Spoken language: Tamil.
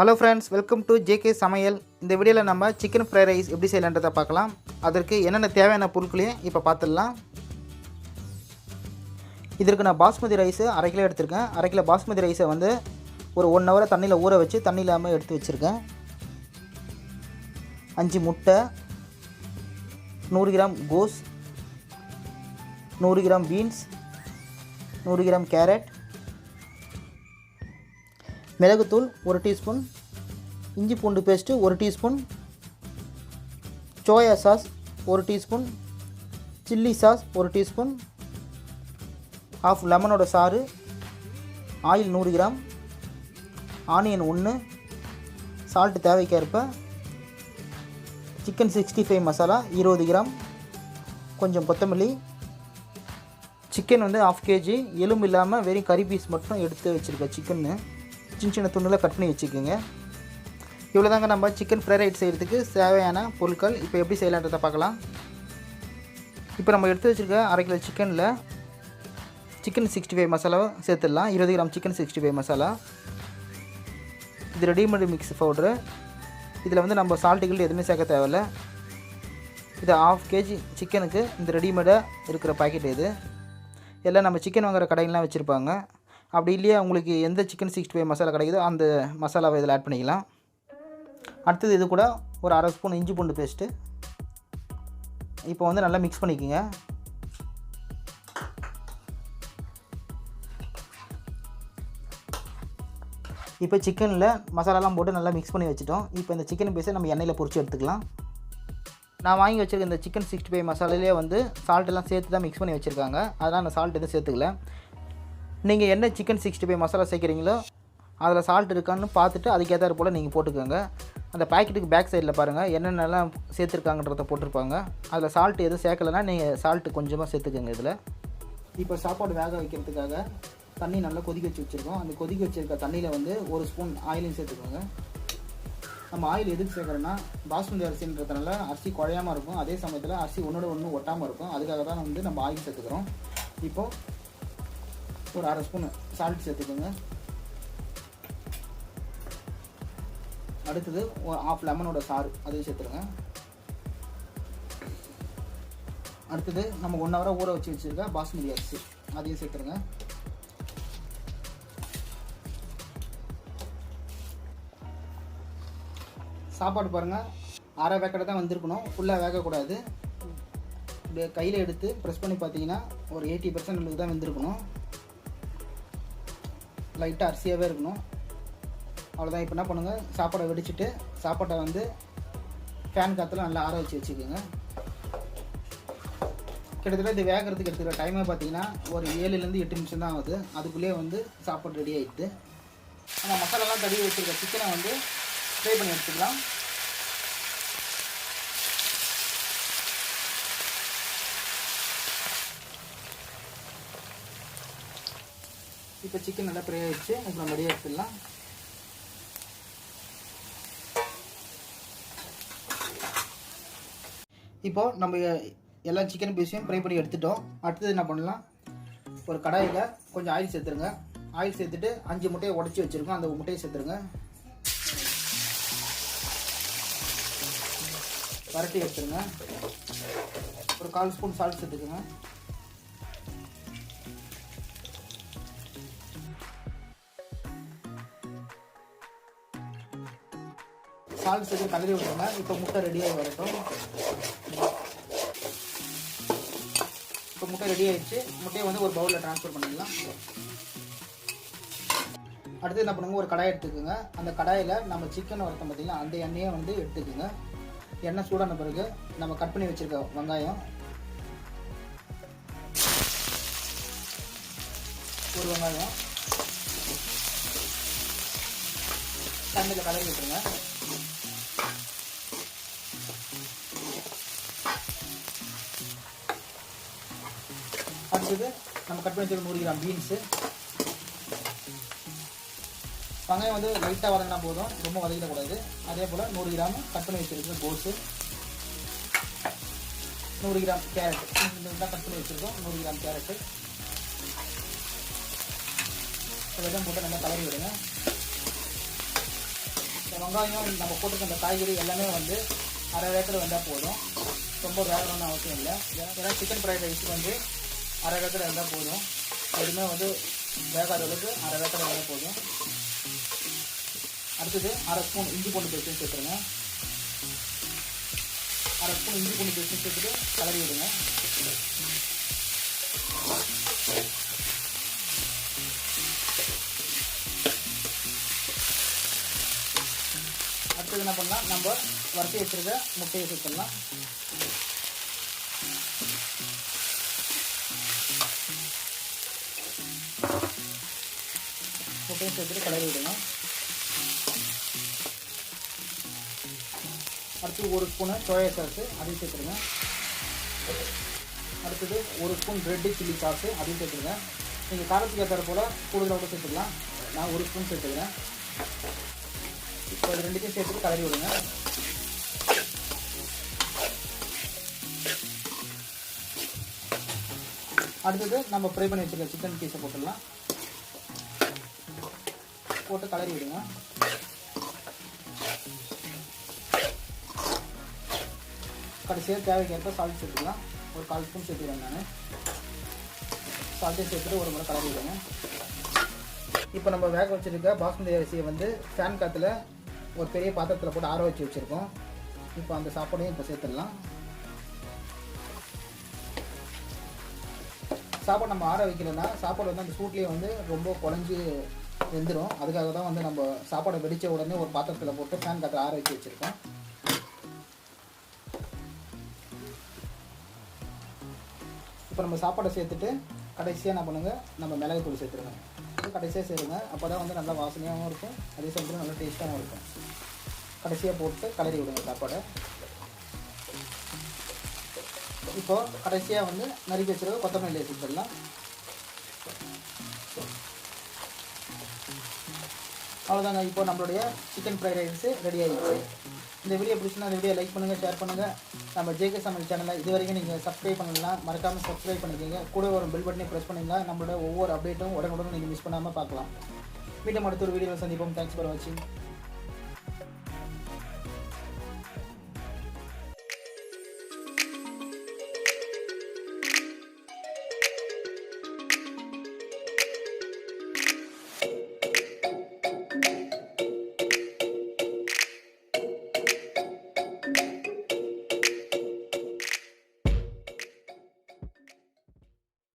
Hello friends, welcome to JK சமையல். இந்த வீடியோவில் நம்ம சிக்கன் ஃப்ரைட் ரைஸ் எப்படி செய்யலான்றதை பார்க்கலாம். அதற்கு என்னென்ன தேவையான பொருட்களையும் இப்போ பார்த்துடலாம். இதற்கு நான் பாஸ்மதி ரைஸு 1/2 கிலோ எடுத்திருக்கேன். 1/2 கிலோ பாஸ்மதி ரைஸை வந்து ஒரு 1 ஹவர் தண்ணியில் ஊற வச்சு தண்ணி இல்லாமல் எடுத்து வச்சுருக்கேன். 5 முட்டை, 100 கிராம் கோஸ், 100 கிராம் பீன்ஸ், 100 கிராம் கேரட், மிளகுத்தூள் 1 டீஸ்பூன், இஞ்சி பூண்டு paste 1 teaspoon, soya sauce 1 teaspoon, chilli sauce 1 teaspoon, half லெமனோட சாறு, ஆயில் 100 கிராம், ஆனியன் 1, சால்ட்டு தேவைக்கேற்ப, சிக்கன் 65 மசாலா 20 கிராம், கொஞ்சம் கொத்தமல்லி. சிக்கன் வந்து 1/2 kg, எலும்பு இல்லாமல் வெறும் கறி பீஸ் மட்டும் எடுத்து வச்சுருக்கேன். சிக்கன்னு சின்ன சின்ன துண்டில் கட் பண்ணி வச்சுக்கோங்க. இவ்வளோ தாங்க நம்ம சிக்கன் ஃப்ரைட் ரைஸ் செய்கிறதுக்கு தேவையான பொருட்கள். இப்போ எப்படி செய்யலான்றதை பார்க்கலாம். இப்போ நம்ம எடுத்து வச்சுருக்க 1/2 கிலோ சிக்கனில் சிக்கன் 65 மசாலாவை சேர்த்துடலாம். 20 கிராம் சிக்கன் 65 மசாலா. இது ரெடிமேடு மிக்ஸ் பவுட்ரு. இதில் வந்து நம்ம சால்ட்டுகள் எதுவுமே சேர்க்க தேவையில்லை. இது 1/2 kg சிக்கனுக்கு இந்த ரெடிமேடாக இருக்கிற பாக்கெட். இது எல்லாம் நம்ம சிக்கன் வாங்குகிற கடையிலாம் வச்சுருப்பாங்க. அப்படி இல்லையா உங்களுக்கு எந்த சிக்கன் 65 மசாலா கிடைக்குதோ அந்த மசாலாவை இதில் ஆட் பண்ணிக்கலாம். அடுத்தது இது கூட ஒரு 1/2 ஸ்பூன் இஞ்சி பூண்டு பேஸ்ட்டு. இப்போ வந்து நல்லா மிக்ஸ் பண்ணிக்கோங்க. இப்போ சிக்கனில் மசாலாலாம் போட்டு நல்லா மிக்ஸ் பண்ணி வச்சுட்டோம். இப்போ இந்த சிக்கன் பீஸை நம்ம எண்ணெயில் பொரிச்சு எடுத்துக்கலாம். நான் வாங்கி வச்சுருக்க இந்த சிக்கன் 65 மசாலாலேயே வந்து சால்ட்டெல்லாம் சேர்த்து தான் மிக்ஸ் பண்ணி வச்சுருக்காங்க. அதனால் அந்த சால்ட் எதுவும் சேர்த்துக்கல. நீங்கள் என்ன சிக்கன் 65 மசாலா சேர்க்குறீங்களோ அதில் சால்ட் இருக்கான்னு பார்த்துட்டு அதுக்கேற்றாறு போல் நீங்கள் போட்டுக்கோங்க. அந்த பேக்கெட்டுக்கு பேக் சைடில் பாருங்கள் என்னென்னலாம் சேர்த்துருக்காங்கன்றத போட்டிருப்பாங்க. அதில் சால்ட் எதுவும் சேர்க்கலைன்னா நீங்கள் சால்ட்டு கொஞ்சமாக சேர்த்துக்கோங்க. இதில் இப்போ சாப்பாடு வேக வைக்கிறதுக்காக தண்ணி நல்லா கொதிக்க வச்சுருக்கோம். அந்த கொதிக்க வச்சுருக்க தண்ணியில் வந்து 1 ஸ்பூன் ஆயிலையும் சேர்த்துக்கோங்க. நம்ம ஆயில் எதுக்கு சேர்க்குறோன்னா பாஸ்மதி அரிசின்றதுனால அரிசி குழையாமல் இருக்கும். அதே சமயத்தில் அரிசி ஒன்றோட ஒன்று ஒட்டாமல் இருக்கும். அதுக்காக தான் வந்து நம்ம ஆயில் சேர்த்துக்கிறோம். இப்போது ஒரு 1/2 ஸ்பூன் சால்ட் சேர்த்துக்கோங்க. அடுத்தது ஒரு 1/2 லெமனோட சாறு அதையும் சேர்த்துருங்க. அடுத்தது நம்ம 1 ஹவராக ஊற வச்சு வச்சுருக்க பாஸ்மதி அரிசி அதையும் சேர்த்துருங்க. சாப்பாடு பாருங்கள், அரை வேக்கடை தான் வந்திருக்கணும், ஃபுல்லாக வேகக்கூடாது. இப்படி கையில் எடுத்து ப்ரெஸ் பண்ணி பார்த்தீங்கன்னா ஒரு 80% தான் வெந்திருக்கணும். லைட்டாக அரிசியாகவே இருக்கணும். அவ்வளோதான். இப்போ என்ன பண்ணுங்கள், சாப்பாடை வெடிச்சிட்டு சாப்பாட்டை வந்து ஃபேன் காற்றுல நல்லா ஆற வச்சு வச்சுக்கோங்க. கிட்டத்தட்ட இது வேகிறதுக்கு எடுத்துக்கிற டைமே பார்த்தீங்கன்னா ஒரு 7லேருந்து 8 நிமிஷம் தான் ஆகுது. அதுக்குள்ளேயே வந்து சாப்பாடு ரெடி ஆகிடுது. நம்ம மசாலாலாம் தடவி வச்சுருக்க சிக்கனை வந்து ஃப்ரை பண்ணி எடுத்துக்கலாம். இப்போ சிக்கன் நல்லா ஃப்ரை ஆகிடுச்சு. இப்போ நம்ம ரெடியாக எடுத்துடலாம். இப்போது நம்ம எல்லா சிக்கன் பீஸையும் ஃப்ரை பண்ணி எடுத்துட்டோம். அடுத்தது என்ன பண்ணலாம், ஒரு கடாயில் கொஞ்சம் ஆயில் சேர்த்துருங்க. ஆயில் சேர்த்துட்டு 5 முட்டையை உடச்சி வச்சுருக்கோம். அந்த முட்டையை சேர்த்துருங்க. வரட்டி எடுத்துருங்க. ஒரு 1/4 ஸ்பூன் சால்ட் சேர்த்துக்குங்க. சால்ட் சேர்த்து கலரி விட்டுருங்க. இப்போ முட்டை ரெடியாகி வரட்டும். இப்போ முட்டை ரெடி ஆகிடுச்சு. முட்டையை வந்து ஒரு பவுலில் ட்ரான்ஸ்ஃபர் பண்ணிடலாம். அடுத்து என்ன பண்ணுங்க, ஒரு கடாய் எடுத்துக்கோங்க. அந்த கடாயில் நம்ம சிக்கன் வறுத்தோம் பார்த்தீங்கன்னா அந்த எண்ணெயை வந்து எடுத்துக்கோங்க. எண்ணெய் சூடான பிறகு நம்ம கட் பண்ணி வச்சுருக்க வெங்காயம், ஒரு வெங்காயம் தண்ணியில் கலரி விட்டுருங்க. அடுத்தது நம்ம கட் பண்ணி வச்சுருக்க 100 கிராம் பீன்ஸு. வெங்காயம் வந்து லைட்டாக வதங்கினா போதும், ரொம்ப வதக்கிடக்கூடாது. அதே போல் 100 கிராம் கட் பண்ணி வச்சுருக்க கோஸு, 100 கிராம் கேரட் தான் கட் பண்ணி வச்சுருக்கோம். 100 கிராம் கேரட்டு வெள்ளம் போட்டு நல்லா கலரி விடுங்க. இந்த வெங்காயம் நம்ம போட்டுருக்க இந்த காய்கறி எல்லாமே வந்து அரை வேக்கில் வந்தால் போதும். ரொம்ப வேகணும்னு அவசியம் இல்லை. ஏன்னா சிக்கன் ஃப்ரைட் ரைஸுக்கு வந்து அரை வேக்கில் இருந்தால் போதும். எதுவுமே வந்து வேகாத அளவுக்கு அரை வேக்கில் வந்தால் போதும். அடுத்தது அரை ஸ்பூன் இஞ்சி பூண்டு பேஸ்ட்டும் சேர்த்துருங்க. அரை ஸ்பூன் இஞ்சி பூண்டு பேஸ்ட்டும் சேர்த்துட்டு கலரி விடுங்க. அடுத்தது என்ன பண்ணலாம், நம்ம வறுத்து வச்சுருக்க முட்டையை சேர்த்துடலாம். முட்டையை சேர்த்துட்டு கலரி விடுங்க. அடுத்து ஒரு ஸ்பூனு சோயா சாஸு அதையும் சேர்த்துருங்க. அடுத்தது ஒரு ஸ்பூன் ரெட் சில்லி சாஸு அதையும் சேர்த்துருங்க. நீங்கள் காரத்துக்கு ஏற்ற போல் கூடுதலாக கூட சேர்த்துக்கலாம். நான் ஒரு ஸ்பூன் சேர்த்துக்கிறேன். இப்போ இது ரெண்டுத்தையும் சேர்த்துட்டு கலரி விடுங்க. அடுத்தது நம்ம ஃப்ரை பண்ணி வச்சுருக்க சிக்கன் பீஸை போட்டுடலாம். போட்டு கலரி விடுங்க. கடைசியாக தேவைக்கேற்ப சால்ட் சேர்த்துக்கலாம். ஒரு 1/4 ஸ்பூன் சேர்த்துக்கிறேன் நான். சால்ட்டை சேர்த்துட்டு ஒரு முறை கலரி விடுங்க. இப்போ நம்ம வேக வச்சுருக்க பாஸ்மதி அரிசியை வந்து ஃபேன் காற்றுல ஒரு பெரிய பாத்திரத்தில் போட்டு ஆற வச்சு வச்சுருக்கோம். இப்போ அந்த சாப்பாடையும் இப்போ சேர்த்துடலாம். சாப்பாடு நம்ம ஆற வைக்கலைன்னா சாப்பாடு வந்து அந்த சூட்லேயே வந்து ரொம்ப குழஞ்சி வெந்துடும். அதுக்காக தான் வந்து நம்ம சாப்பாடை வெடித்த உடனே ஒரு பாத்திரத்தில் போட்டு ஃபேன் காற்றுல ஆற வச்சு வச்சுருக்கோம். இப்போ நம்ம சாப்பாடை சேர்த்துட்டு கடைசியாக என்ன பண்ணுங்கள், நம்ம மிளகுத்தூள் சேர்த்துருங்க. கடைசியாக சேருங்க. அப்போ தான் வந்து நல்லா வாசனையாகவும் இருக்கும், அதே சமயத்தில் நல்லா டேஸ்ட்டாகவும் இருக்கும். கடைசியாக போட்டு கலரி விடுங்க சாப்பாடை. இப்போது கடைசியாக வந்து நறுக்கி வச்சுருக்க கொத்தமல்லியை சேர்த்துடலாம். அவ்வளோதாங்க. இப்போ நம்மளுடைய சிக்கன் ஃப்ரைட் ரைஸு ரெடி ஆகிடுச்சு. இந்த வீடியோ பிடிச்சினா இந்த வீடியோ லைக் பண்ணுங்கள், ஷேர் பண்ணுங்கள். நம்ம ஜேகே சமையல் சேனலை இது வரைக்கும் நீங்கள் சப்ஸ்கிரைப் பண்ணலாம், மறக்காமல் சப்ஸ்கிரைப் பண்ணிக்கோங்க. கூட ஒரு பெல் பட்டனை ப்ரெஸ் பண்ணிங்கன்னா நம்மளோட ஒவ்வொரு அப்டேட்டும் உடனுக்குடன் நீங்கள் மிஸ் பண்ணாமல் பார்க்கலாம். மீண்டும் அடுத்த ஒரு வீடியோவில் சந்திப்போம். தேங்க்ஸ் ஃபார் வாட்சிங்.